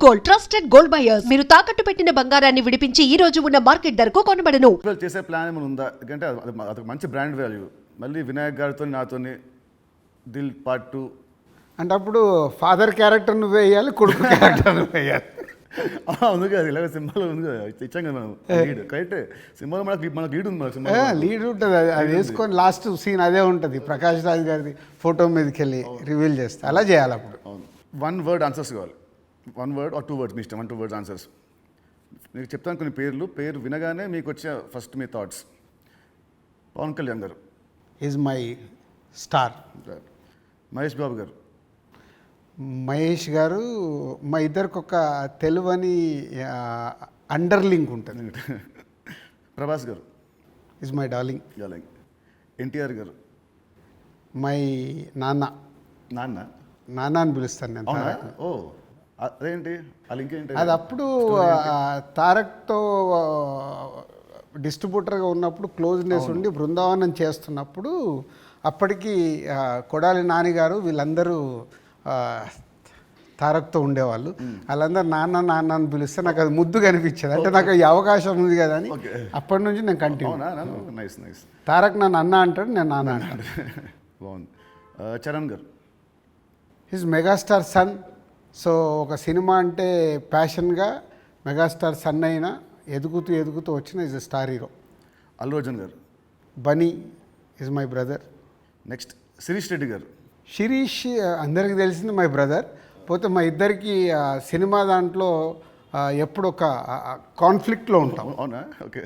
Gold, trusted gold buyers. మీరు తాకట్టు పెట్టిన బంగారాన్ని విడిపించి ఈ రోజు ఉన్న మార్కెట్ ధరకు కొనబడను. చేసే ప్లాన్ ఏమైనా ఉందా? ఎందుకంటే అది మంచి బ్రాండ్ వాల్యూ. మళ్ళీ వినాయక్ గారితో నాతోని దిల్ పార్ట్ 2 అంటే అప్పుడు ఫాదర్ క్యారెక్టర్ నువ్వు వేయాలి, కొడుకు క్యారెక్టర్ నువ్వు వేయాలి. ఉంది కదా, ఇలాగ సినిమాలో ఉంది కదా, ఇచ్చాం కదా మనం లీడ్. కరెక్ట్, సినిమాలో మనకు లీడ్ ఉంది, మన సినిమా లీడ్ ఉంటుంది. అది వేసుకొని లాస్ట్ సీన్ అదే ఉంటుంది, ప్రకాష్ రాజ్ గారిది ఫోటో మీదకి వెళ్ళి రివీల్ చేస్తే అలా చేయాలి. అప్పుడు వన్ వర్డ్ ఆన్సర్స్ కావాలి. 1 word or 2 words మీ ఇష్టం. 1-2 words ఆన్సర్స్. మీకు చెప్తాను కొన్ని పేరు వినగానే మీకు వచ్చే ఫస్ట్ మీ థాట్స్. పవన్ కళ్యాణ్ గారు is my star. Mahesh Babu గారు. మహేష్ గారు మా ఇద్దరికి ఒక తెలువని అండర్లింక్ ఉంటుంది. ప్రభాస్ గారు. Is my darling. ఎన్టీఆర్ గారు. మై నాన్న. నాన్న అని పిలుస్తాను నేను. అవునా? ఓ అదేంటి ఆ లింక్ ఏంటి? అది అప్పుడు తారక్తో డిస్ట్రిబ్యూటర్గా ఉన్నప్పుడు క్లోజ్నెస్ ఉండి బృందావనం చేస్తున్నప్పుడు అప్పటికి కొడాలి నాని గారు వీళ్ళందరూ తారక్తో ఉండేవాళ్ళు. వాళ్ళందరూ నాన్న నాన్న అని పిలిస్తే నాకు అది ముద్దు కనిపించేది. అంటే నాకు ఈ అవకాశం ఉంది కదా అని అప్పటి నుంచి నేను కంటిన్యూ. నైస్. తారక్ నన్ను అన్న అంటాడు, నేను నాన్న అంటాడు. బాగుంది. Charan garu. His megastar son. So ఒక సినిమా అంటే ప్యాషన్గా మెగాస్టార్ సన్ అయినా ఎదుగుతూ వచ్చిన is a star hero. Allu Arjun garu. Bunny is my brother. Next Sirish Reddy garu. Sirish అందరికీ తెలిసింది మై బ్రదర్. పోతే మా ఇద్దరికి సినిమా దాంట్లో ఎప్పుడు ఒక కాన్ఫ్లిక్ట్లో ఉంటాం. అవునా? ఓకే.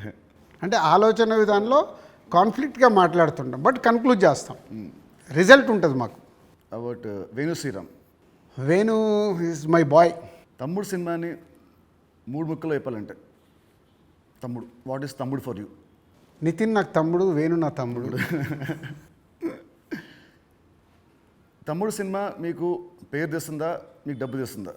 అంటే ఆలోచన విధానంలో కాన్ఫ్లిక్ట్గా మాట్లాడుతుంటాం, బట్ కన్క్లూడ్ చేస్తాం. రిజల్ట్ ఉంటుంది మాకు. About Venu Sriram. Venu is my boy. Thammudu సినిమాని 3 ముక్కలు చెప్పాలంటే Thammudu, what is Thammudu for you? Nithin నాకు తమ్ముడు, వేణు నా తమ్ముడు. తమ్ముడు సినిమా మీకు పేరు తెస్తుందా, మీకు డబ్బు తెస్తుందా?